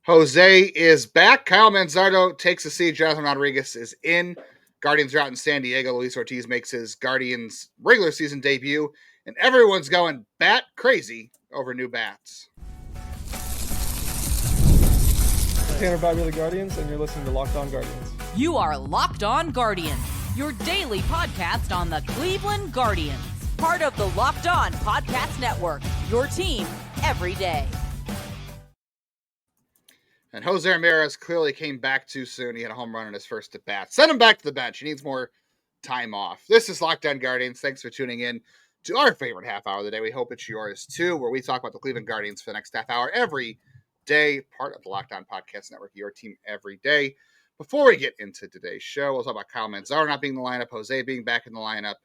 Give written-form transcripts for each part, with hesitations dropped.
Jose is back. Kyle Manzardo takes a seat. Johnathan Rodriguez is in. Guardians are out in San Diego. Luis Ortiz makes his Guardians regular season debut, and everyone's going bat crazy over new bats. Tanner Bobby the Guardians, and you're listening to Locked On Guardians. You are Locked On Guardians, your daily podcast on the Cleveland Guardians. Part of the Locked On Podcast Network, your team every day. And Jose Ramirez clearly came back too soon. He had a home run in his first at bat. Send him back to the bench. He needs more time off. This is Locked On Guardians. Thanks for tuning in to our favorite half hour of the day. We hope it's yours too, where we talk about the Cleveland Guardians for the next half hour every day. Part of the Locked On Podcast Network, your team every day. Before we get into today's show, we'll talk about Kyle Manzardo not being in the lineup, Jose being back in the lineup.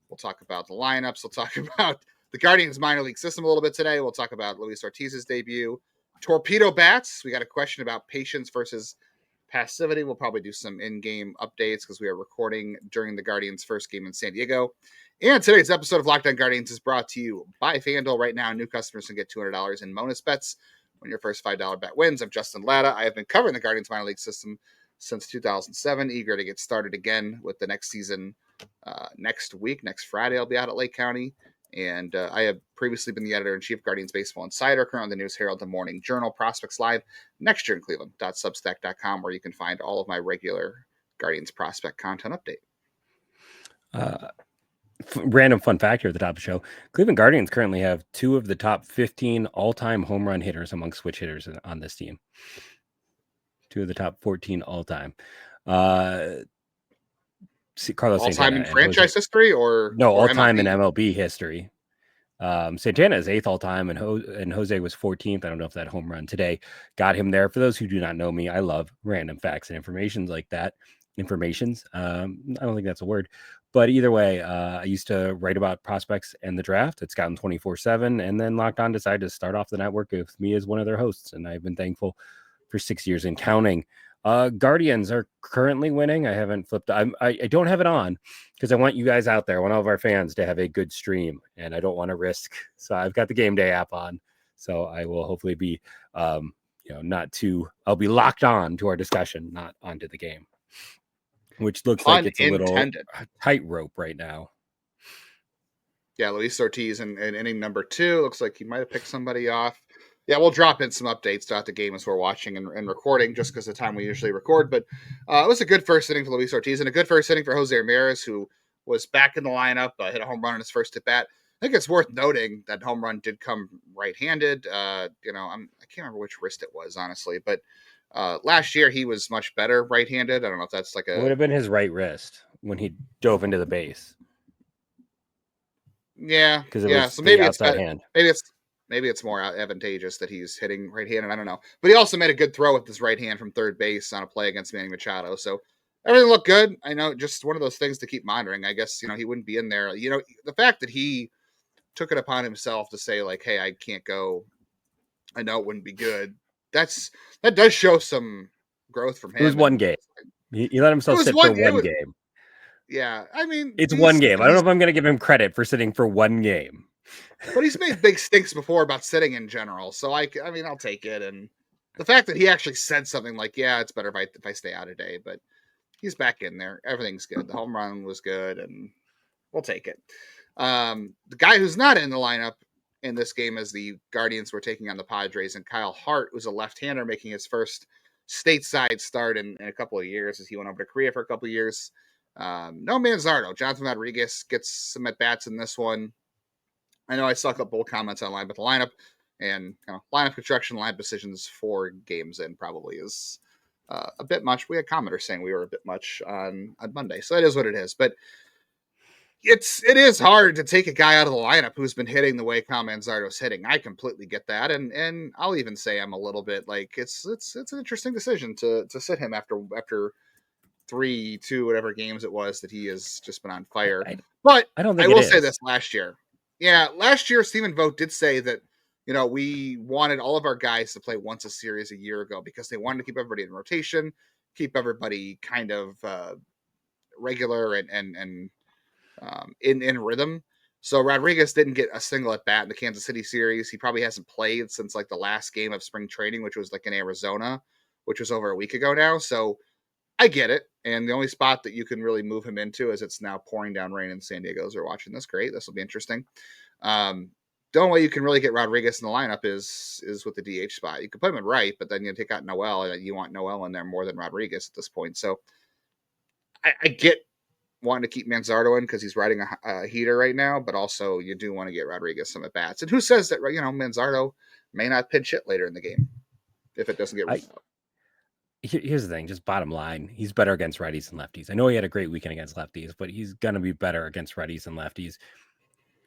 We'll talk about the lineups. We'll talk about the Guardians minor league system a little bit today. We'll talk about Luis Ortiz's debut. Torpedo bats. We got a question about patience versus passivity. We'll probably do some in-game updates because we are recording during the Guardians' first game in San Diego. And today's episode of Locked On Guardians is brought to you by FanDuel. Right now, new customers can get $200 in bonus bets when your first $5 bet wins. I'm Justin Latta. I have been covering the Guardians minor league system since 2007. Eager to get started again with the next season next week. Next Friday, I'll be out at Lake County. And I have previously been the editor-in-chief of Guardians Baseball Insider, currently the News Herald, the Morning Journal, Prospects Live, next year in Cleveland.substack.com, where you can find all of my regular Guardians prospect content update. Random fun fact here at the top of the show. Cleveland Guardians currently have 2 of the top 15 all-time home run hitters among switch hitters on this team. 2 of the top 14 all-time. Carlos all-time Santana in franchise history or all-time MLB? in MLB history. Santana is 8th all-time, and Jose was 14th. I don't know if that home run today got him there. For those who do not know me, I love random facts and informations like that. I don't think that's a word. But either way, I used to write about prospects and the draft. It's gotten 24/7, and then Locked On decided to start off the network with me as one of their hosts, and I've been thankful for 6 years and counting. Guardians are currently winning. I haven't flipped. I don't have it on because I want you guys out there, I want all of our fans to have a good stream, and I don't want to risk. So I've got the game day app on, so I will hopefully be, I'll be locked on to our discussion, not onto the game, which looks like it's a little tightrope right now. Yeah, Luis Ortiz in inning number 2. Looks like he might have picked somebody off. Yeah, we'll drop in some updates throughout the game as we're watching and recording, just because of the time we usually record. But it was a good first inning for Luis Ortiz and a good first inning for Jose Ramirez, who was back in the lineup, hit a home run in his first at bat. I think it's worth noting that home run did come right-handed. I can't remember which wrist it was, honestly, but last year he was much better right-handed. I don't know if that's like It would have been his right wrist when he dove into the base. Yeah, because it was so maybe outside it's hand. Maybe it's more advantageous that he's hitting right-handed. I don't know. But he also made a good throw with his right hand from third base on a play against Manny Machado. So everything looked good. I know, just one of those things to keep monitoring. I guess, he wouldn't be in there. The fact that he took it upon himself to say, like, hey, I can't go. I know it wouldn't be good. That does show some growth from him. It was one game. He let himself sit for one game. Yeah. I mean, it's one game. I don't know if I'm going to give him credit for sitting for one game. But he's made big stinks before about sitting in general. So I'll take it. And the fact that he actually said something like, yeah, it's better if I stay out a day, but he's back in there. Everything's good. The home run was good and we'll take it. The guy who's not in the lineup in this game as the Guardians were taking on the Padres, and Kyle Hart, who's a left-hander making his first stateside start in a couple of years as he went over to Korea for a couple of years. No Manzardo. Johnathan Rodriguez gets some at-bats in this one. I know I saw a couple comments online about the lineup, and lineup construction, lineup decisions 4 games in probably is a bit much. We had commenters saying we were a bit much on Monday, so it is what it is. But it is hard to take a guy out of the lineup who's been hitting the way Kyle Manzardo's hitting. I completely get that, and I'll even say I'm a little bit like it's an interesting decision to sit him after 3-2 whatever games it was that he has just been on fire. But I will say this last year. Yeah, last year, Stephen Vogt did say that, we wanted all of our guys to play once a series a year ago because they wanted to keep everybody in rotation, keep everybody kind of regular and in rhythm. So Rodriguez didn't get a single at bat in the Kansas City series. He probably hasn't played since like the last game of spring training, which was like in Arizona, which was over a week ago now. So I get it. And the only spot that you can really move him into is it's now pouring down rain in San Diego. As we're watching this. Great. This will be interesting. The only way you can really get Rodriguez in the lineup is with the DH spot. You can put him in right, but then you take out Noel, and you want Noel in there more than Rodriguez at this point. So I get wanting to keep Manzardo in because he's riding a heater right now, but also you do want to get Rodriguez some at bats. And who says that Manzardo may not pinch hit later in the game if it doesn't get. Here's the thing, just bottom line, he's better against righties and lefties. I know he had a great weekend against lefties, but he's going to be better against righties and lefties.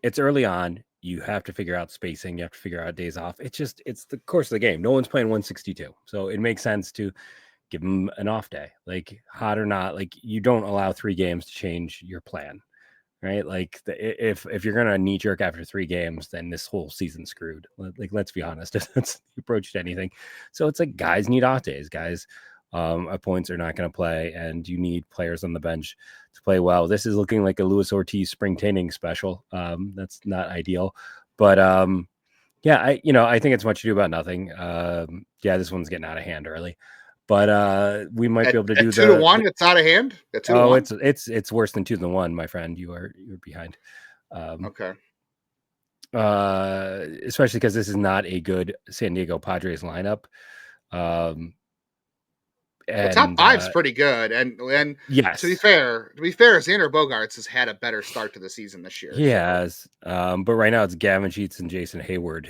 It's early on. You have to figure out spacing. You have to figure out days off. It's the course of the game. No one's playing 162. So it makes sense to give him an off day, like hot or not. Like you don't allow 3 games to change your plan, right? Like if you're going to knee jerk after 3 games, then this whole season's screwed. Like, let's be honest, if that's the approach to anything. So it's like guys need off days. Guys at points are not going to play, and you need players on the bench to play well. This is looking like a Luis Ortiz spring training special. That's not ideal, but yeah, I think it's much ado about nothing. Yeah, this one's getting out of hand early, but we might be able to do 2-1. It's out of hand. It's worse than 2-1, my friend. You're behind. Okay. Especially because this is not a good San Diego Padres lineup. The top 5's pretty good, and yes. To be fair, Xander Bogaerts has had a better start to the season this year. He has, but right now it's Gavin Sheets and Jason Hayward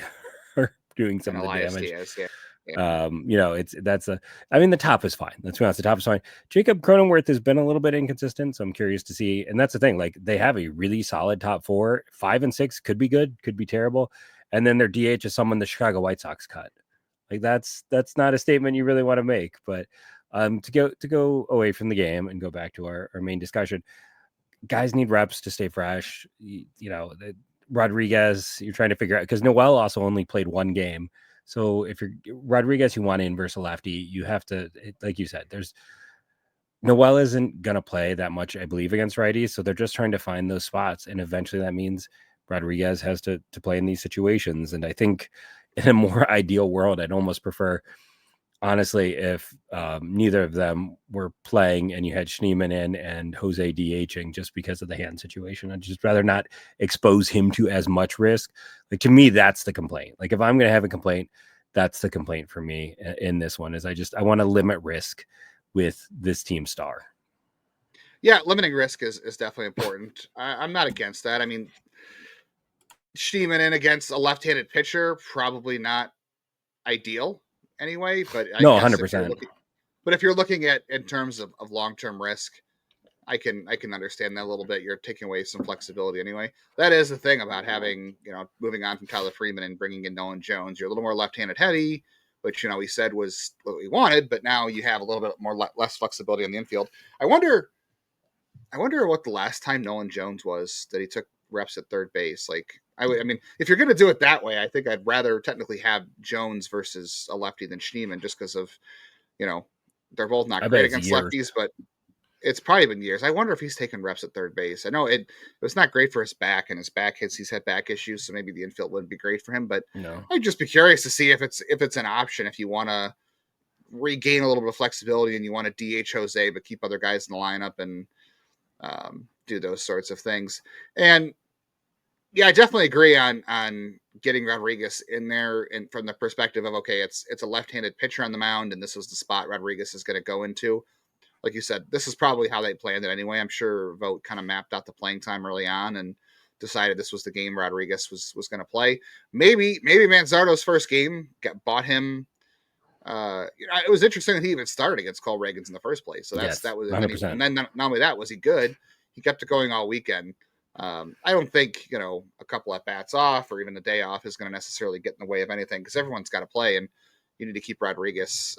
are doing some of the damage. Diaz, yeah. The top is fine. Let's be honest, the top is fine. Jacob Cronenworth has been a little bit inconsistent, so I'm curious to see. And that's the thing, like they have a really solid top 4. 5 and 6 could be good, could be terrible, and then their DH is someone the Chicago White Sox cut. Like that's not a statement you really want to make, but. To go away from the game and go back to our main discussion, guys need reps to stay fresh. Rodriguez, you're trying to figure out, because Noel also only played 1 game. So if you're Rodriguez, you want to inverse a lefty, you have to, like you said, Noel isn't going to play that much, I believe, against righties. So they're just trying to find those spots. And eventually that means Rodriguez has to play in these situations. And I think in a more ideal world, I'd almost prefer, honestly, if neither of them were playing and you had Schneemann in and Jose DHing just because of the hand situation. I'd just rather not expose him to as much risk. Like, to me, that's the complaint. Like, if I'm going to have a complaint, that's the complaint for me in this one, is I want to limit risk with this team star. Yeah, limiting risk is definitely important. I'm not against that. I mean, Schneemann in against a left-handed pitcher, probably not ideal. Anyway, but no, 100%. But if you're looking at in terms of long-term risk, I can understand that a little bit. You're taking away some flexibility anyway. That is the thing about having, moving on from Tyler Freeman and bringing in Nolan Jones. You're a little more left-handed heady, which we said was what we wanted, but now you have a little bit more less flexibility on the infield. I wonder what the last time Nolan Jones was that he took reps at third base. Like, I mean, if you're going to do it that way, I think I'd rather technically have Jones versus a lefty than Schneemann, just because of, they're both not great against lefties, but it's probably been years. I wonder if he's taken reps at third base. I know it was not great for his back, and he's had back issues, so maybe the infield wouldn't be great for him. But no. I'd just be curious to see if it's an option, if you want to regain a little bit of flexibility and you want to DH Jose but keep other guys in the lineup and do those sorts of things. And yeah, I definitely agree on getting Rodriguez in there, and from the perspective of, okay, it's a left-handed pitcher on the mound, and this was the spot Rodriguez is going to go into. Like you said, this is probably how they planned it anyway. I'm sure Vogt kind of mapped out the playing time early on and decided this was the game Rodriguez was going to play. Maybe Manzardo's first game bought him. It was interesting that he even started against Cole Reagans in the first place. So that was 100%. And then not only that was he good, he kept it going all weekend. I don't think a couple at bats off or even a day off is going to necessarily get in the way of anything, because everyone's got to play, and you need to keep Rodriguez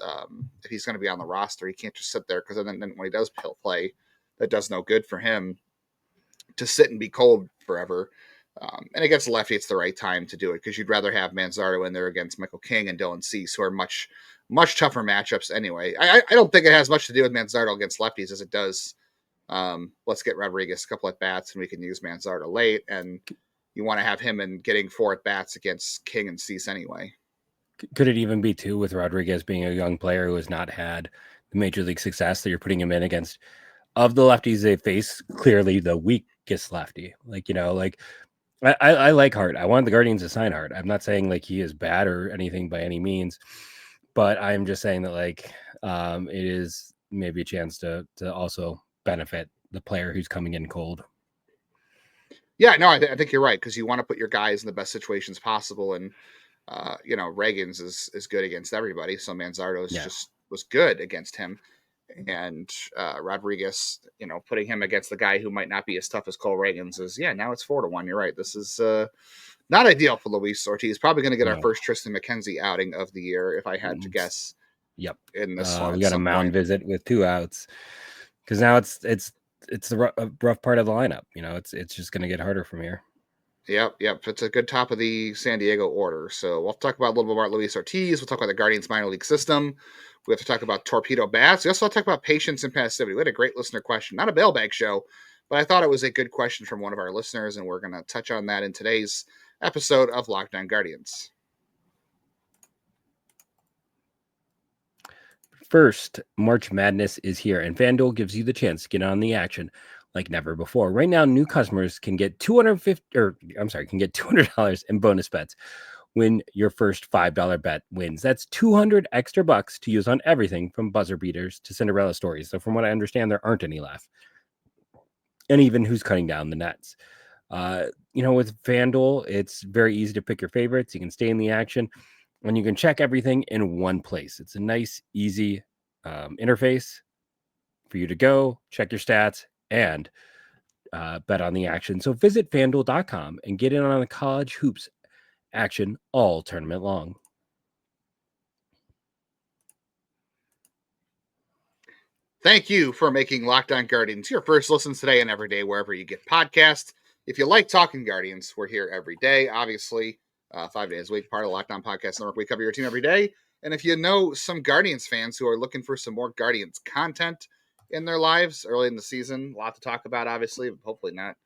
if he's going to be on the roster. He can't just sit there, because then when he does play, that does no good for him to sit and be cold forever. And against the lefty, it's the right time to do it, because you'd rather have Manzardo in there against Michael King and Dylan Cease, who are much tougher matchups anyway. I don't think it has much to do with Manzardo against lefties as it does. Let's get Rodriguez a couple at bats and we can use Manzardo late. And you want to have him in getting 4 at-bats against King and Cease anyway. Could it even be too with Rodriguez being a young player who has not had the major league success that you're putting him in against? Of the lefties they face, clearly the weakest lefty. Like, I like Hart. I want the Guardians to sign Hart. I'm not saying like he is bad or anything by any means, but I'm just saying that like it is maybe a chance to also benefit the player who's coming in cold. Yeah, no, I think you're right, because you want to put your guys in the best situations possible, and Reagan's is good against everybody, so Manzardo's just was good against him, and Rodriguez, putting him against the guy who might not be as tough as Cole Reagan's is now it's 4-1. You're right. This is not ideal for Luis Ortiz. Probably going to get our first Tristan McKenzie outing of the year, if I had to guess. Yep. In this one, we got a mound visit with 2 outs, because now it's the rough part of the lineup. It's just going to get harder from here. Yep. It's a good top of the San Diego order. So we'll talk about a little bit about Luis Ortiz. We'll talk about the Guardians minor league system. We have to talk about Torpedo bats. We also have to talk about patience and passivity. We had a great listener question, not a mailbag show, but I thought it was a good question from one of our listeners, and we're going to touch on that in today's episode of Locked On Guardians. First, March Madness is here, and FanDuel gives you the chance to get on the action like never before. Right now, new customers can get $200 in bonus bets when your first $5 bet wins. That's $200 extra bucks to use on everything from buzzer beaters to Cinderella stories. So from what I understand, there aren't any left. And even who's cutting down the nets. With FanDuel, it's very easy to pick your favorites. You can stay in the action, and you can check everything in one place. It's a nice, easy interface for you to go, check your stats, and bet on the action. So visit FanDuel.com and get in on the college hoops action all tournament long. Thank you for making Locked On Guardians your first listens today and every day, wherever you get podcasts. If you like talking Guardians, we're here every day, obviously, 5 days a week, part of the Locked On Podcast Network. We cover your team every day. And if you know some Guardians fans who are looking for some more Guardians content in their lives early in the season, a lot to talk about, obviously, but hopefully not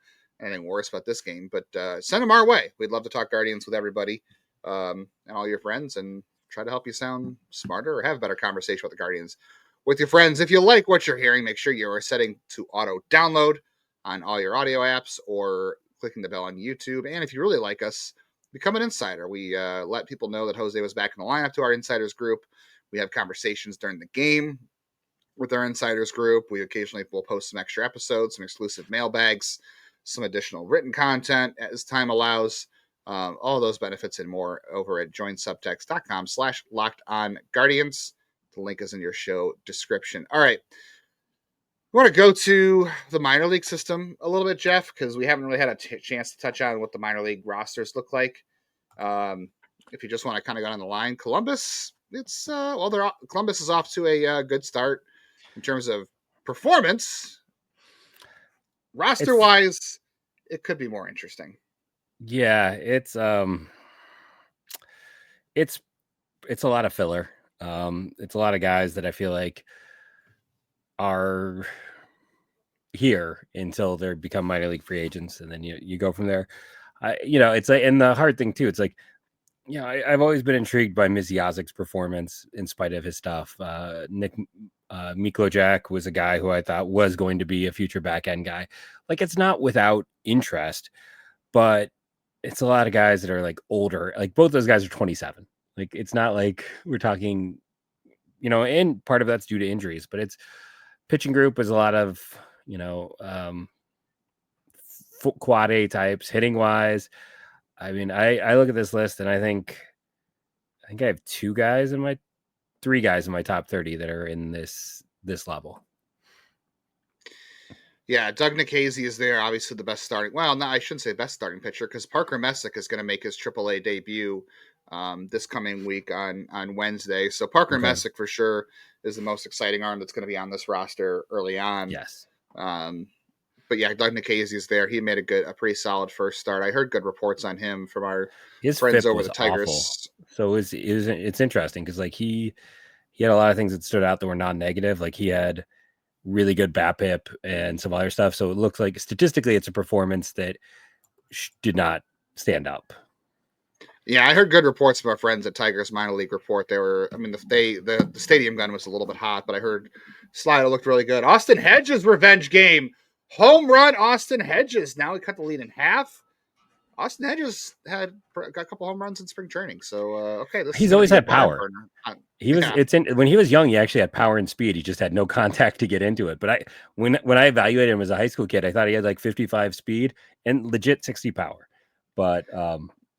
anything worse about this game. But send them our way. We'd love to talk Guardians with everybody and all your friends, and try to help you sound smarter or have a better conversation with the Guardians with your friends. If you like what you're hearing, make sure you are setting to auto download on all your audio apps or clicking the bell on YouTube. And if you really like us, become an insider. We let people know that Jose was back in the lineup to our insiders group. We have conversations during the game with our insiders group. We occasionally will post some extra episodes, some exclusive mailbags, some additional written content as time allows. All those benefits and more over at joinsubtext.com/lockedonguardians. The link is in your show description. All right. We want to go to the minor league system a little bit, Jeff, because we haven't really had a chance to touch on what the minor league rosters look like. If you just want to kind of go on the line, Columbus, Columbus is off to a good start in terms of performance. Roster-wise, it could be more interesting. Yeah, it's a lot of filler. It's a lot of guys that I feel like are here until they become minor league free agents, and then you go from there. It's like, and the hard thing too, it's like, I've always been intrigued by Misiazik's performance in spite of his stuff. Nick Miklojak was a guy who I thought was going to be a future back end guy. Like, it's not without interest, but it's a lot of guys that are like older. Like, both those guys are 27. Like, it's not like we're talking, and part of that's due to injuries, but it's pitching group is a lot of, quad A types, hitting wise. I mean, I look at this list and I think I have 3 guys in my top 30 that are in this level. Yeah, Doug Nikhazy is there, obviously the best starting. Well, no, I shouldn't say best starting pitcher, because Parker Messick is going to make his AAA debut this coming week on Wednesday. So Parker Messick for sure is the most exciting arm that's going to be on this roster early on. Yes. But yeah, Doug Nikhazy is there. He made a pretty solid first start. I heard good reports on him from our friends over the Tigers. Awful. So it's interesting because like he had a lot of things that stood out that were non-negative. Like, he had really good BABIP and some other stuff. So it looks like statistically it's a performance that did not stand up. Yeah, I heard good reports from our friends at Tigers minor league report. The stadium gun was a little bit hot, but I heard Slido looked really good. Austin Hedges revenge game. Home run, Austin Hedges. Now he cut the lead in half. Austin Hedges got a couple home runs in spring training. So, okay. He's always had power. Yeah. When he was young, he actually had power and speed. He just had no contact to get into it. But when I evaluated him as a high school kid, I thought he had like 55 speed and legit 60 power. But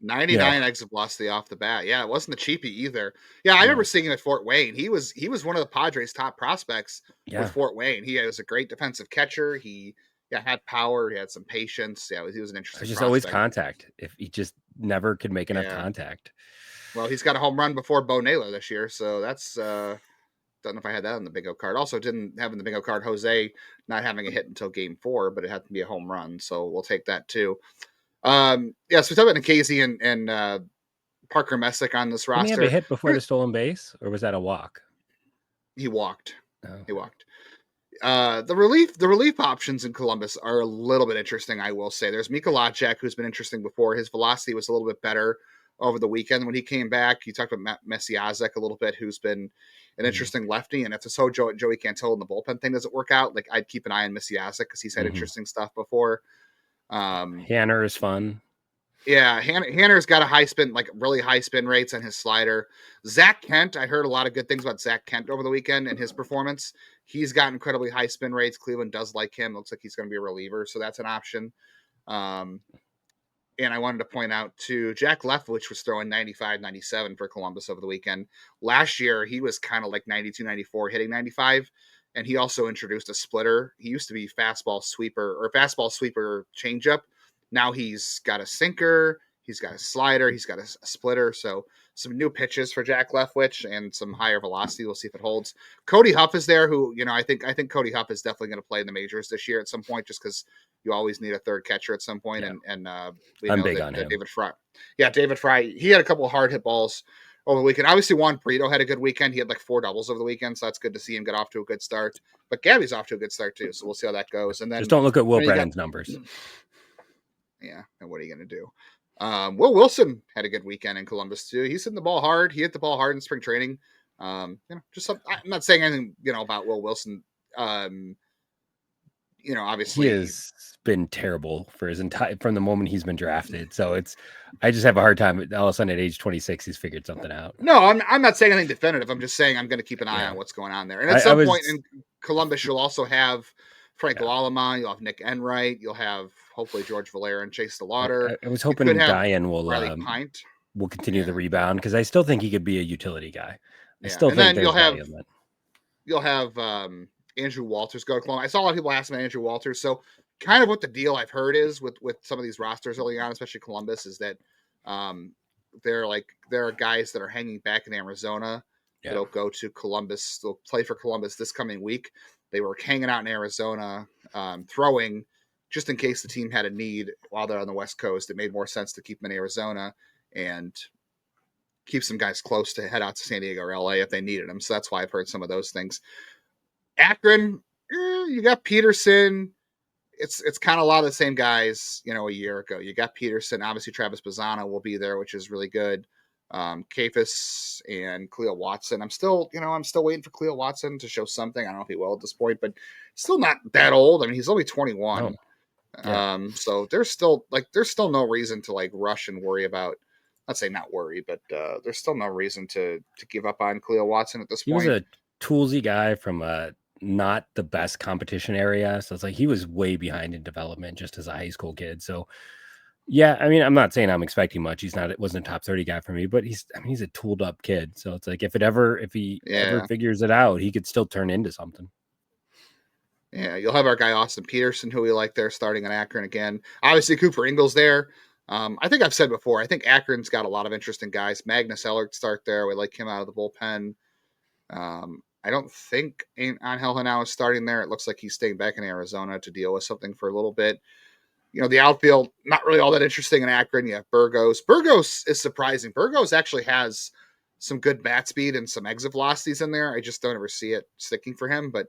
99 exit velocity off the bat. Yeah, it wasn't a cheapie either. Yeah, I remember seeing him at Fort Wayne. He was one of the Padres' top prospects with Fort Wayne. He was a great defensive catcher. He had power. He had some patience. Yeah, he was an interesting. Just always contact. If he just never could make enough contact. Well, he's got a home run before Bo Naylor this year, so that's. Don't know if I had that on the bingo card. Also, didn't have in the bingo card Jose not having a hit until Game 4, but it had to be a home run, so we'll take that too. So we talked about Nikhazy and Parker Messick on this roster. Did he have a hit before the stolen base, or was that a walk? He walked. Oh. He walked. The relief options in Columbus are a little bit interesting, I will say. There's Mika Lacek, who's been interesting before. His velocity was a little bit better over the weekend when he came back. You talked about Messiazek a little bit, who's been an interesting lefty. And if this whole Joey Cantillo in the bullpen thing doesn't work out, like I'd keep an eye on Messiazek because he's had interesting stuff before. Hanner is fun. Yeah, Hanner's got a high spin, like really high spin rates on his slider. Zach Kent, I heard a lot of good things about Zach Kent over the weekend and his performance. He's got incredibly high spin rates. Cleveland does like him. Looks like he's going to be a reliever, so that's an option. And I wanted to point out, too, Jack Leftwich was throwing 95, 97 for Columbus over the weekend. Last year, he was kind of like 92, 94, hitting 95, and he also introduced a splitter. He used to be fastball sweeper changeup. Now he's got a sinker, he's got a slider, he's got a splitter. So some new pitches for Jack Leftwich and some higher velocity. We'll see if it holds. Cody Huff is there, who, I think Cody Huff is definitely going to play in the majors this year at some point, just because you always need a third catcher at some point. Yeah. And I'm big on him. David Fry. Yeah, David Fry. He had a couple of hard hit balls over the weekend. Obviously, Juan Brito had a good weekend. He had like 4 doubles over the weekend, so that's good to see him get off to a good start. But Gabby's off to a good start too, so we'll see how that goes. And then just don't look at Will Brennan's numbers. Yeah, and what are you going to do? Will Wilson had a good weekend in Columbus too. He's hitting the ball hard. He hit the ball hard in spring training. I'm not saying anything, about Will Wilson. Obviously he has been terrible for from the moment he's been drafted. So I just have a hard time. All of a sudden at age 26, he's figured something out. No, I'm not saying anything definitive. I'm just saying I'm going to keep an eye on what's going on there. And at some point in Columbus, you'll also have Franco Alomar, you'll have Nick Enright, you'll have hopefully George Valera and Chase DeLauder. I was hoping Guyan will continue the rebound, because I still think he could be a utility guy. I still think you'll have Andrew Walters go to Columbus. I saw a lot of people ask about Andrew Walters. So kind of what the deal I've heard is with some of these rosters early on, especially Columbus, is that there are guys that are hanging back in Arizona that'll go to Columbus. They'll play for Columbus this coming week. They were hanging out in Arizona, throwing just in case the team had a need while they're on the West Coast. It made more sense to keep them in Arizona and keep some guys close to head out to San Diego or LA if they needed them. So that's why I've heard some of those things. Akron, you got Peterson. It's kind of a lot of the same guys, a year ago. You got Peterson. Obviously, Travis Bazzano will be there, which is really good. Kafis and Cleo Watson. I'm still waiting for Cleo Watson to show something. I don't know if he will at this point, but still not that old. I mean, he's only 21. Oh. Yeah. So there's still no reason to rush and worry about. Not say not worry, but there's still no reason to give up on Cleo Watson at this point. He was a toolsy guy from not the best competition area, so it's like he was way behind in development just as a high school kid. So yeah, I mean, I'm not saying I'm expecting much. It wasn't a top 30 guy for me, but he's a tooled up kid. So it's like if he ever figures it out, he could still turn into something. Yeah, you'll have our guy Austin Peterson, who we like there, starting in Akron again. Obviously, Cooper Ingles there. I think I've said before, I think Akron's got a lot of interesting guys. Magnus Ellert start there. We like him out of the bullpen. I don't think Angel Henao is starting there. It looks like he's staying back in Arizona to deal with something for a little bit. The outfield, not really all that interesting in Akron. You have Burgos. Burgos is surprising. Burgos actually has some good bat speed and some exit velocities in there. I just don't ever see it sticking for him. But,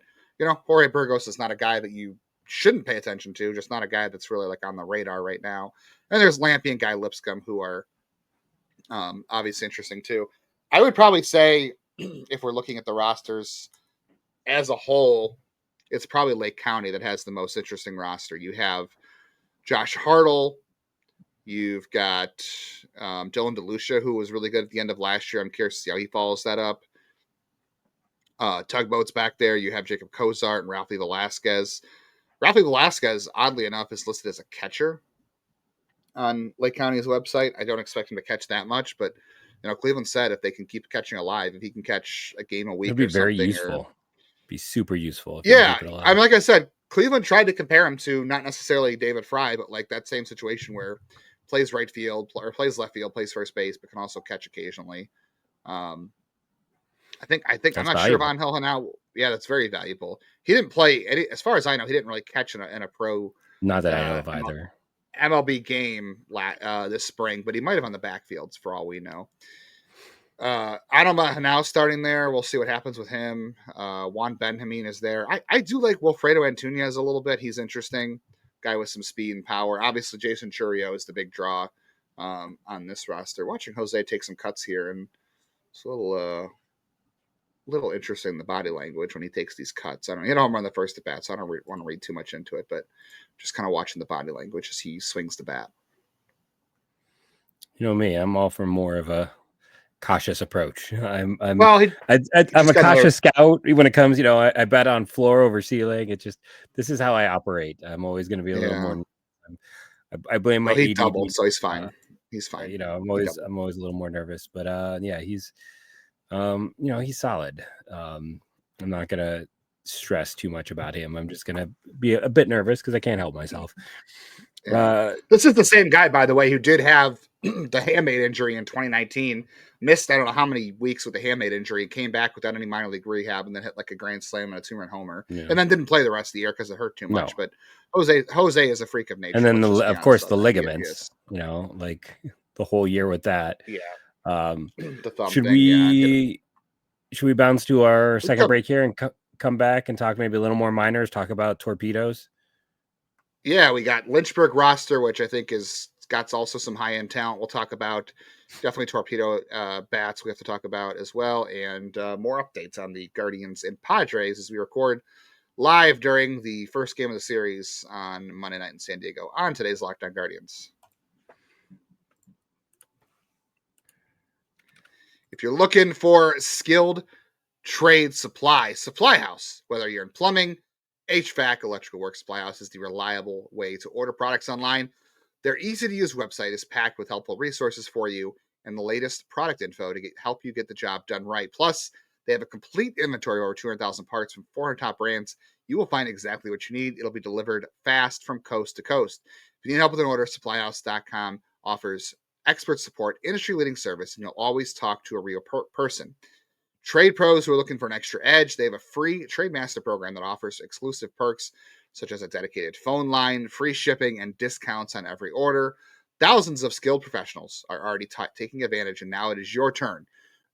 Jorge Burgos is not a guy that you shouldn't pay attention to, just not a guy that's really like on the radar right now. And there's Lampy and Guy Lipscomb, who are obviously interesting too. I would probably say if we're looking at the rosters as a whole, it's probably Lake County that has the most interesting roster. You have Josh Hartle. You've got Dylan DeLucia, who was really good at the end of last year. I'm curious to see how he follows that up. Tugboat's back there. You have Jacob Cozart and Ralphie Velasquez. Ralphie Velasquez, oddly enough, is listed as a catcher on Lake County's website. I don't expect him to catch that much, but Cleveland said if they can keep catching alive, if he can catch a game a week, it'd be very useful. Be super useful. If yeah, I mean, like I said, Cleveland tried to compare him to not necessarily David Fry, but like that same situation where plays right field or plays left field, plays first base, but can also catch occasionally. I think that's I'm not valuable. Sure if on Hill now. Yeah, that's very valuable. He didn't play as far as I know. He didn't really catch in a pro. Not that I know of either. MLB game this spring, but he might have on the backfields for all we know. Adam Hanau starting there. We'll see what happens with him. Juan Benjamin is there. I do like Wilfredo Antunez a little bit. He's interesting. Guy with some speed and power. Obviously, Jason Churio is the big draw on this roster. Watching Jose take some cuts here, and it's a little interesting, the body language when he takes these cuts. I don't run the first at bat, so I don't want to read too much into it, but just kind of watching the body language as he swings the bat. You know me, I'm all for more of a cautious approach. I'm a cautious scout when it comes, I bet on floor over ceiling. This is how I operate. I'm always going to be a little more. I blame my. He doubled, so he's fine. He's fine. I'm always a little more nervous, but he's solid. I'm not going to stress too much about him. I'm just going to be a bit nervous because I can't help myself. This is the same guy, by the way, who did have the hamate injury in 2019. Missed I don't know how many weeks with the hamate injury. Came back without any minor league rehab, and then hit like a grand slam and a 2-run homer, and then didn't play the rest of the year because it hurt too much. But Jose is a freak of nature. And then of course the ligaments, like the whole year with that. Yeah. Should we bounce to our second break here and come back and talk maybe a little more minors? Talk about torpedoes. Yeah, we got Lynchburg roster, which I think got also some high-end talent. We'll talk about definitely torpedo bats we have to talk about as well, and more updates on the Guardians and Padres as we record live during the first game of the series on Monday night in San Diego on today's Locked On Guardians. If you're looking for skilled trade supply house, whether you're in plumbing, HVAC, electrical work, Supply House is the reliable way to order products online. Their easy-to-use website is packed with helpful resources for you and the latest product info to help you get the job done right. Plus, they have a complete inventory of over 200,000 parts from 400 top brands. You will find exactly what you need. It'll be delivered fast from coast to coast. If you need help with an order, SupplyHouse.com offers expert support, industry-leading service, and you'll always talk to a real person. Trade pros who are looking for an extra edge, they have a free Trade Master program that offers exclusive perks such as a dedicated phone line, free shipping, and discounts on every order. Thousands of skilled professionals are already taking advantage, and now it is your turn.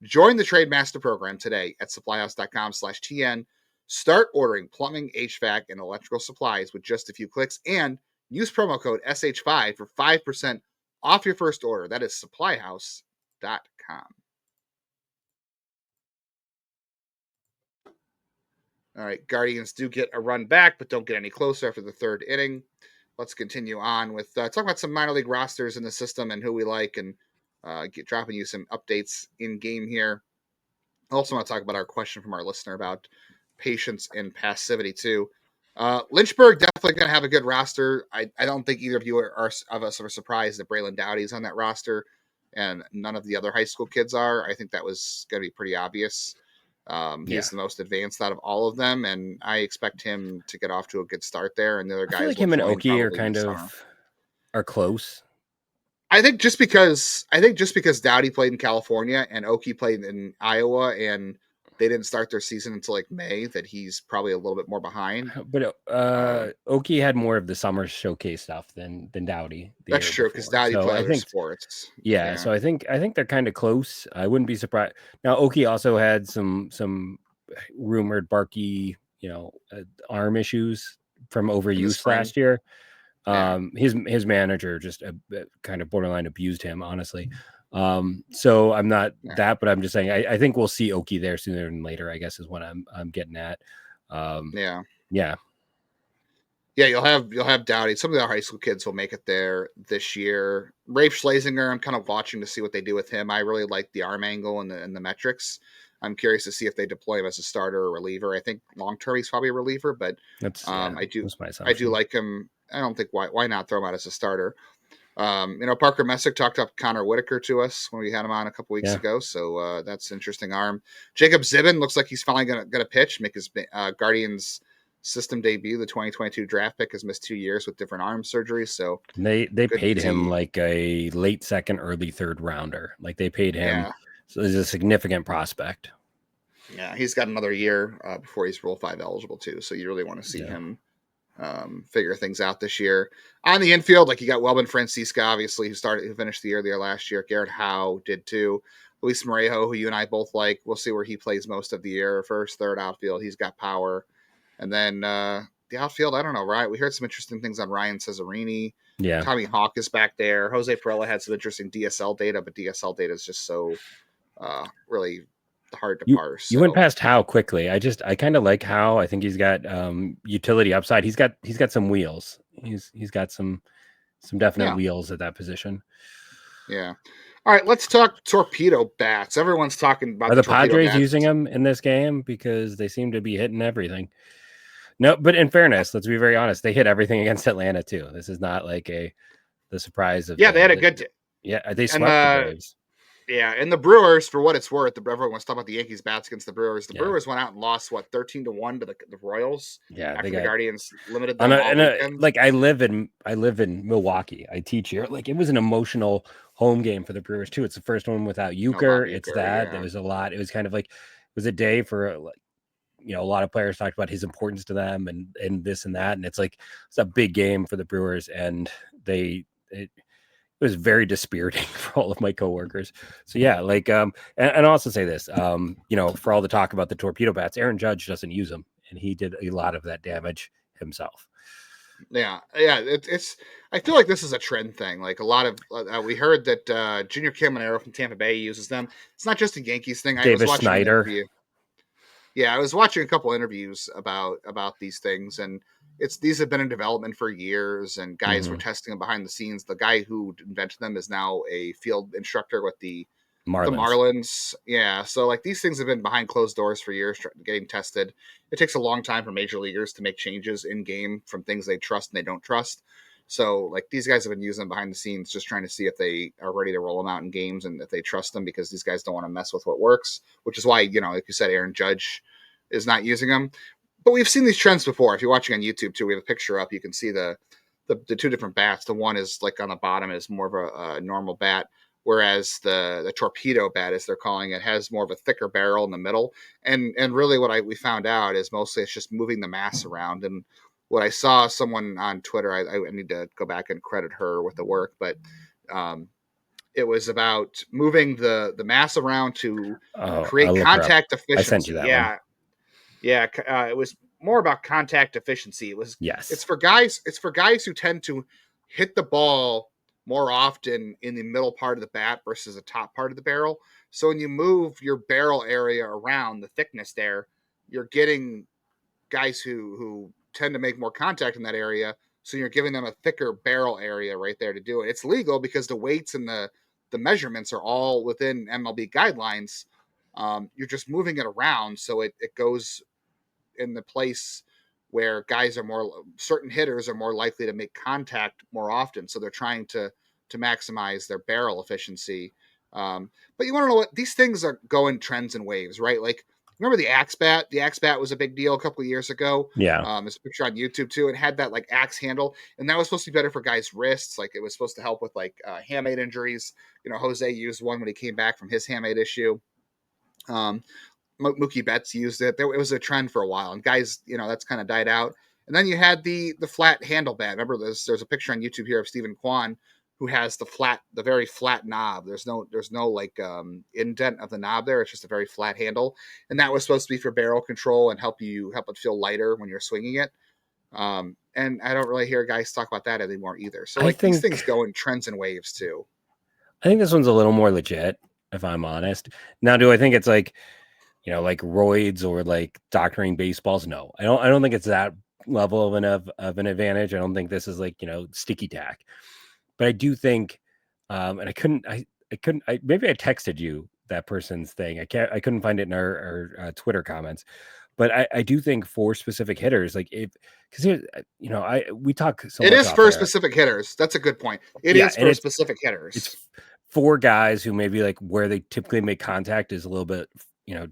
Join the Trade Master program today at supplyhouse.com/TN. Start ordering plumbing, HVAC, and electrical supplies with just a few clicks, and use promo code SH5 for 5% off your first order. That is supplyhouse.com. All right, Guardians do get a run back, but don't get any closer after the third inning. Let's continue on with talk about some minor league rosters in the system and who we like, and dropping you some updates in game here. I also want to talk about our question from our listener about patience and passivity too. Lynchburg definitely going to have a good roster. I don't think either of you are surprised that Braylon Dowdy's on that roster, and none of the other high school kids are. I think that was going to be pretty obvious. He's the most advanced out of all of them, and I expect him to get off to a good start there. And the other guys, I feel like him and Oki are kind of close. I think just because Dowdy played in California and Oki played in Iowa, and they didn't start their season until like May, that he's probably a little bit more behind. But Oki had more of the summer showcase stuff than Dowdy. That's true, because Dowdy played other sports. Yeah, so I think they're kind of close. I wouldn't be surprised. Now Oki also had some rumored barky, arm issues from overuse spring. last year. Yeah. His manager just kind of borderline abused him, honestly. So I'm not that, but I'm just saying I think we'll see Oki there sooner than later, I guess is what I'm getting at. Yeah. Yeah, you'll have Dowdy. Some of the high school kids will make it there this year. Rafe Schlesinger, I'm kind of watching to see what they do with him. I really like the arm angle and the metrics. I'm curious to see if they deploy him as a starter or reliever. I think long term he's probably a reliever, but I do like him. I don't think why not throw him out as a starter. Parker Messick talked up Connor Whitaker to us when we had him on a couple weeks ago, so that's an interesting arm. Jacob Zibin looks like he's finally gonna pitch, make his Guardians system debut. The 2022 draft pick has missed 2 years with different arm surgeries, so they paid him like a late second, early third rounder. Like they paid him, so he's a significant prospect. Yeah, he's got another year before he's Rule 5 eligible too, so you really want to see him figure things out this year. On the infield, like you got Welbin Francisca, obviously, who finished the year there last year. Garrett Howe did too. Luis Morejo, who you and I both like. We'll see where he plays most of the year. First, third outfield, he's got power. And then the outfield, I don't know, right? We heard some interesting things on Ryan Cesarini. Yeah. Tommy Hawk is back there. Jose Perella had some interesting DSL data, but DSL data is just so really hard to parse. You went past Howe quickly. I kind of like Howe. I think he's got utility upside. He's got some wheels. He's got some definite wheels at that position. Yeah. All right, let's talk torpedo bats. Everyone's talking about the Padres using them in this game because they seem to be hitting everything. No, but in fairness, let's be very honest. They hit everything against Atlanta too. This is not like the surprise of they had a good. They swept the Braves. Yeah, and the Brewers, for what it's worth, everyone wants to talk about the Yankees bats against the Brewers. The Brewers went out and lost 13-1 to the Royals. Yeah, after the Guardians limited them I live in Milwaukee. I teach here. Like it was an emotional home game for the Brewers too. It's the first one without Euchre. There was a lot. It was kind of like it was a day for a lot of players talked about his importance to them and this and that, and it's a big game for the Brewers, and it was very dispiriting for all of my coworkers. So and I'll also say this, for all the talk about the torpedo bats, Aaron Judge doesn't use them, and he did a lot of that damage himself. Yeah. It's. I feel like this is a trend thing. Like a lot of we heard that Junior Caminero from Tampa Bay uses them. It's not just a Yankees thing. Davis Snyder. I was watching a couple interviews about these things, and these have been in development for years, and guys were testing them behind the scenes. The guy who invented them is now a field instructor with the Marlins. Yeah, so these things have been behind closed doors for years, getting tested. It takes a long time for major leaguers to make changes in game from things they trust and they don't trust. So these guys have been using them behind the scenes, just trying to see if they are ready to roll them out in games and if they trust them, because these guys don't want to mess with what works, which is why, like you said, Aaron Judge is not using them. But we've seen these trends before. If you're watching on YouTube too, we have a picture up. You can see the two different bats. The one is on the bottom is more of a normal bat, whereas the torpedo bat, as they're calling it, has more of a thicker barrel in the middle. And really what we found out is mostly it's just moving the mass around. And what I saw someone on Twitter, I need to go back and credit her with the work, but it was about moving the mass around to create contact efficiency. I sent you that one. Yeah, it was more about contact efficiency. It's for guys who tend to hit the ball more often in the middle part of the bat versus the top part of the barrel. So when you move your barrel area around, the thickness there, you're getting guys who tend to make more contact in that area. So you're giving them a thicker barrel area right there to do it. It's legal because the weights and the measurements are all within MLB guidelines. You're just moving it around so it goes in the place where certain hitters are more likely to make contact more often. So they're trying to maximize their barrel efficiency. But you want to know what? These things are going trends and waves, right? Remember the Axe Bat? The Axe Bat was a big deal a couple of years ago. Yeah. There's a picture on YouTube too. It had that axe handle, and that was supposed to be better for guys' wrists. It was supposed to help with hamate injuries. Jose used one when he came back from his hamate issue. Mookie Betts used it. It was a trend for a while, and guys, that's kind of died out. And then you had the flat handle bat. Remember, there's a picture on YouTube here of Stephen Kwan, who has the very flat knob. There's no indent of the knob there. It's just a very flat handle, and that was supposed to be for barrel control and help it feel lighter when you're swinging it. And I don't really hear guys talk about that anymore either. So I like these think things go in trends and waves too. I think this one's a little more legit, if I'm honest. Now, do I think it's like, like roids or like doctoring baseballs? No, I don't think it's that level of an advantage. I don't think this is like, sticky tack. But I do think, and maybe I texted you that person's thing. I couldn't find it in our Twitter comments. But I do think for specific hitters, like because we talk so It much is off for air. specific hitters. That's a good point. It Yeah, is and for it's specific hitters. it's for guys who maybe like where they typically make contact is a little bit,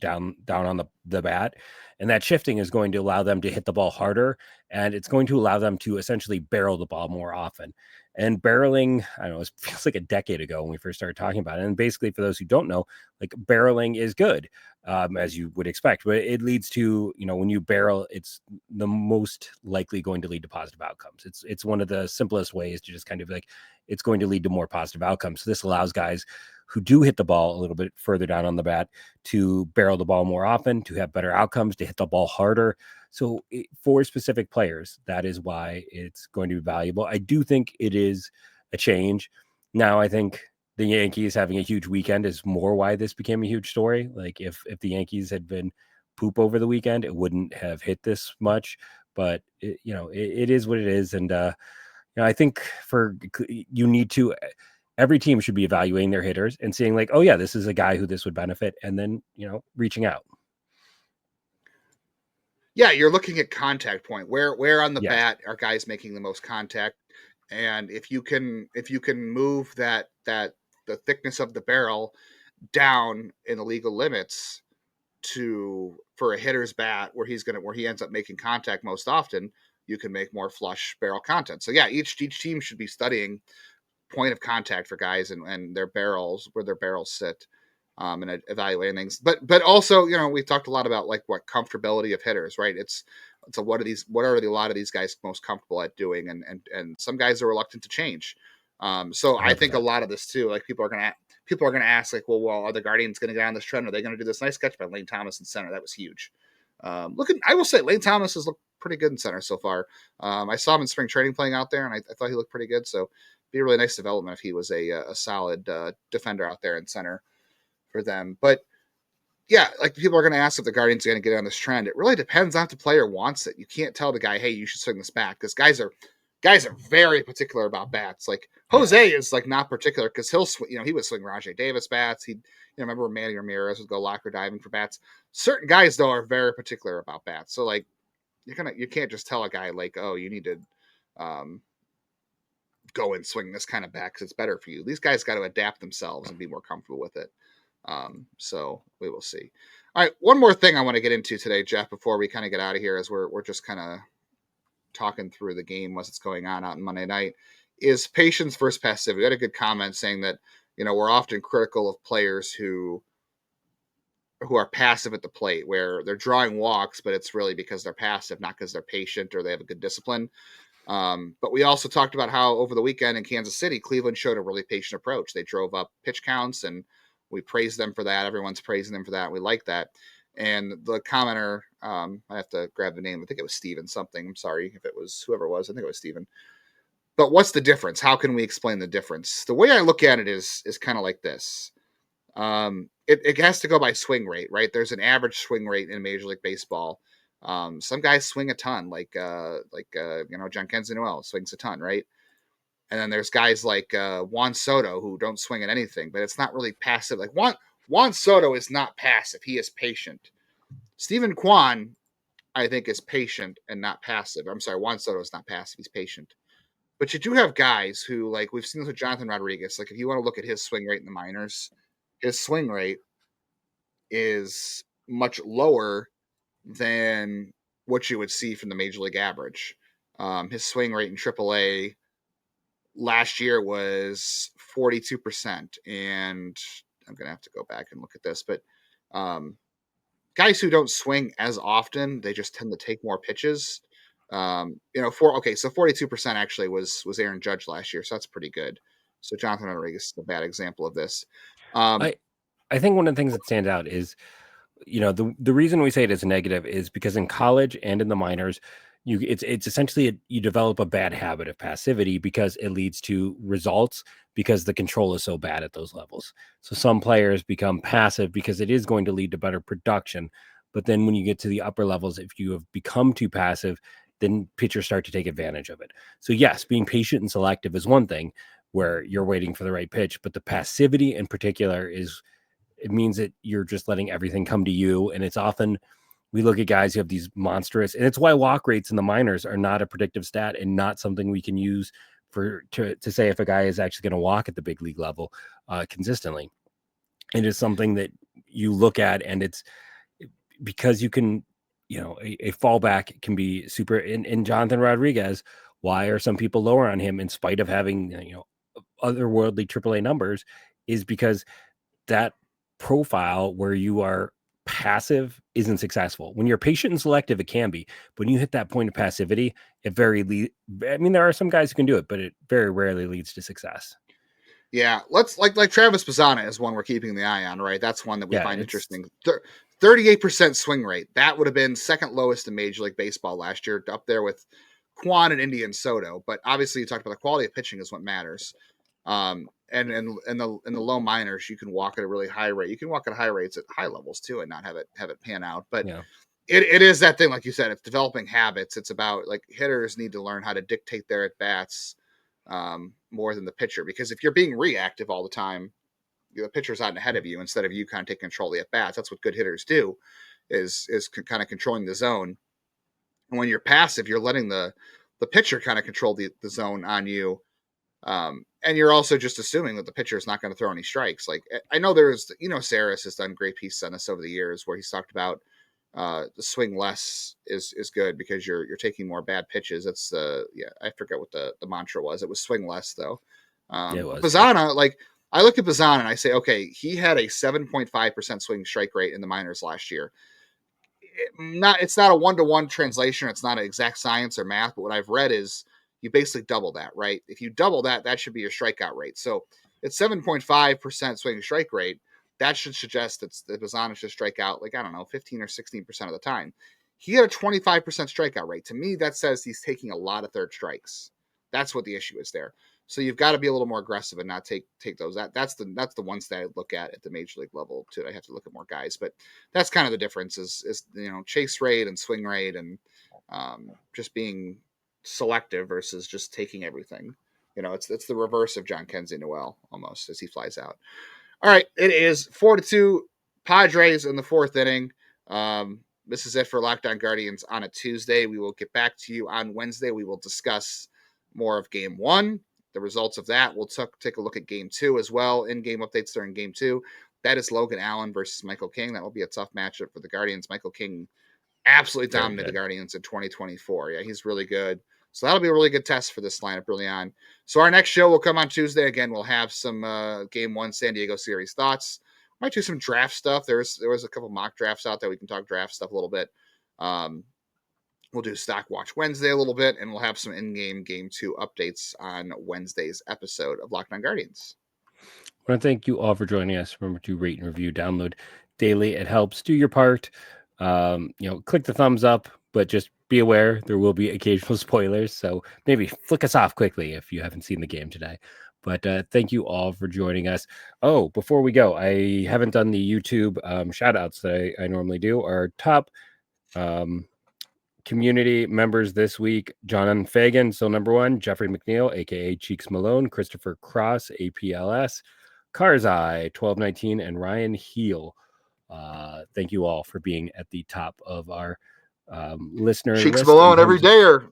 down on the bat, and that shifting is going to allow them to hit the ball harder, and it's going to allow them to essentially barrel the ball more often. And barreling, I don't know, it feels like a decade ago when we first started talking about it. And basically, for those who don't know, like barreling is good, as you would expect, but it leads to, when you barrel, it's the most likely going to lead to positive outcomes. It's one of the simplest ways to just kind of like, it's going to lead to more positive outcomes. So this allows guys who do hit the ball a little bit further down on the bat to barrel the ball more often, to have better outcomes, to hit the ball harder. So for specific players, that is why it's going to be valuable. I do think it is a change. Now, I think the Yankees having a huge weekend is more why this became a huge story. Like if the Yankees had been poop over the weekend, it wouldn't have hit this much. But it is what it is, and I think you need to. Every team should be evaluating their hitters and seeing like, oh yeah, this is a guy who this would benefit, and then reaching out. Yeah, you're looking at contact point. Where on the Yes. bat are guys making the most contact? And if you can move that the thickness of the barrel down in the legal limits for a hitter's bat where he ends up making contact most often, you can make more flush barrel content. So yeah, each team should be studying point of contact for guys and their barrels, where their barrels sit, and evaluating things. But also, we've talked a lot about like what comfortability of hitters, right? It's a what are a lot of these guys most comfortable at doing, and some guys are reluctant to change. So I think a 100%. lot of this too, like people are gonna ask like, well, are the Guardians gonna get on this trend? Are they gonna do this nice catch by Lane Thomas in center? That was huge. I will say Lane Thomas has looked pretty good in center so far. I saw him in spring training playing out there, and I thought he looked pretty good. So be a really nice development if he was a solid defender out there in center for them. But yeah, like people are going to ask if the Guardians are going to get on this trend. It really depends on if the player wants it. You can't tell the guy, hey, you should swing this bat, because guys are very particular about bats. Like Jose is like not particular because he would swing Rajay Davis bats. He remember Manny Ramirez would go locker diving for bats. Certain guys though are very particular about bats. So like you can't just tell a guy like, oh, you need to go and swing this kind of bat because it's better for you. These guys got to adapt themselves and be more comfortable with it. So we will see. All right, one more thing I want to get into today, Jeff, before we kind of get out of here, as we're just kind of talking through the game as it's going on out in Monday night, is patience versus passivity. We had a good comment saying that we're often critical of players who are passive at the plate, where they're drawing walks, but it's really because they're passive, not because they're patient or they have a good discipline. But we also talked about how over the weekend in Kansas City, Cleveland showed a really patient approach. They drove up pitch counts, and we praised them for that. Everyone's praising them for that. We like that. And the commenter, I have to grab the name. I think it was Steven something. I'm sorry if it was whoever it was. I think it was Steven. But what's the difference? How can we explain the difference? The way I look at it is kind of like this. It has to go by swing rate, right? There's an average swing rate in Major League Baseball. Some guys swing a ton, like Giancarlo Noel swings a ton, right? And then there's guys like Juan Soto who don't swing at anything, but it's not really passive. Like Juan Soto is not passive; he is patient. Steven Kwan, I think, is patient and not passive. I'm sorry, Juan Soto is not passive; he's patient. But you do have guys who, like we've seen this with Johnathan Rodriguez. Like if you want to look at his swing rate in the minors, his swing rate is much lower than what you would see from the Major League average. His swing rate in AAA last year was 42%. And I'm going to have to go back and look at this, but guys who don't swing as often, they just tend to take more pitches. So 42% actually was Aaron Judge last year. So that's pretty good. So Johnathan Rodriguez is a bad example of this. I think one of the things that stands out is, the reason we say it is negative is because in college and in the minors, it's essentially you develop a bad habit of passivity because it leads to results because the control is so bad at those levels. So some players become passive because it is going to lead to better production. But then when you get to the upper levels, if you have become too passive, then pitchers start to take advantage of it. So yes, being patient and selective is one thing where you're waiting for the right pitch, but the passivity in particular it means that you're just letting everything come to you. And it's often, we look at guys who have these monstrous, and it's why walk rates in the minors are not a predictive stat and not something we can use to say if a guy is actually going to walk at the big league level consistently. It is something that you look at, and it's because you can, a fallback can be super. In Johnathan Rodriguez, why are some people lower on him in spite of having, otherworldly AAA numbers, is because that profile where you are passive isn't successful. When you're patient and selective, it can be, but when you hit that point of passivity, there are some guys who can do it, but it very rarely leads to success. Yeah, let's like Travis Bazzana is one we're keeping the eye on, right? That's one that we find interesting. 38% swing rate. That would have been second lowest in Major League Baseball last year, up there with Kwan and Indy and Soto. But obviously, you talked about the quality of pitching is what matters. And in the low minors, you can walk at a really high rate. You can walk at high rates at high levels too, and not have it pan out. But it is that thing, like you said, it's developing habits. It's about like hitters need to learn how to dictate their at bats more than the pitcher, because if you're being reactive all the time, the pitcher's out ahead of you instead of you kind of taking control of the at bats. That's what good hitters do, is kind of controlling the zone. And when you're passive, you're letting the pitcher kind of control the zone on you. And you're also just assuming that the pitcher is not going to throw any strikes. Like I know Saris has done great pieces on this over the years where he's talked about the swing less is good because you're taking more bad pitches. That's I forget what the mantra was. It was swing less though. It was. Bazzana, like I look at Bazzana and I say, okay, he had a 7.5% swing strike rate in the minors last year. It's not a 1-to-1 translation. It's not an exact science or math, but what I've read is you basically double that, right? If you double that, that should be your strikeout rate. So it's 7.5% swing strike rate. That should suggest that Bazzana should strike out 15 or 16% of the time. He had a 25% strikeout rate. To me, that says he's taking a lot of third strikes. That's what the issue is there. So you've got to be a little more aggressive and not take those. That's the one stat I look at the major league level too. I have to look at more guys, but that's kind of the difference is chase rate and swing rate and just being selective versus just taking everything. It's the reverse of John Kenzie Noel almost as he flies out. All right, it is 4-2 Padres in the fourth inning. This is it for Locked On Guardians on a Tuesday. We will get back to you on Wednesday. We will discuss more of Game 1, the results of that. We'll take a look at Game 2 as well, in-game updates during Game 2. That is Logan Allen versus Michael King. That will be a tough matchup for the Guardians. Michael King absolutely dominated the Guardians in 2024. Yeah, he's really good. So that'll be a really good test for this lineup early on. So our next show will come on Tuesday. Again, we'll have some Game 1 San Diego series thoughts. Might do some draft stuff. There was a couple mock drafts out there. We can talk draft stuff a little bit. We'll do Stock Watch Wednesday a little bit, and we'll have some in-game Game 2 updates on Wednesday's episode of Locked On Guardians. I want to thank you all for joining us. Remember to rate and review, download daily. It helps. Do your part. Click the thumbs up, but just be aware there will be occasional spoilers. So maybe flick us off quickly if you haven't seen the game today. But thank you all for joining us. Oh, before we go, I haven't done the YouTube shout outs that I normally do. Our top community members this week: John Fagan, still number 1, Jeffrey McNeil, aka Cheeks Malone, Christopher Cross, APLS, Karzai 1219, and Ryan Heel. Thank you all for being at the top of our listener Cheeks list. Malone every day, or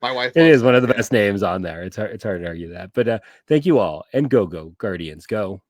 my wife. It is one of the best names on there. It's hard to argue that. But thank you all, and go Guardians, go.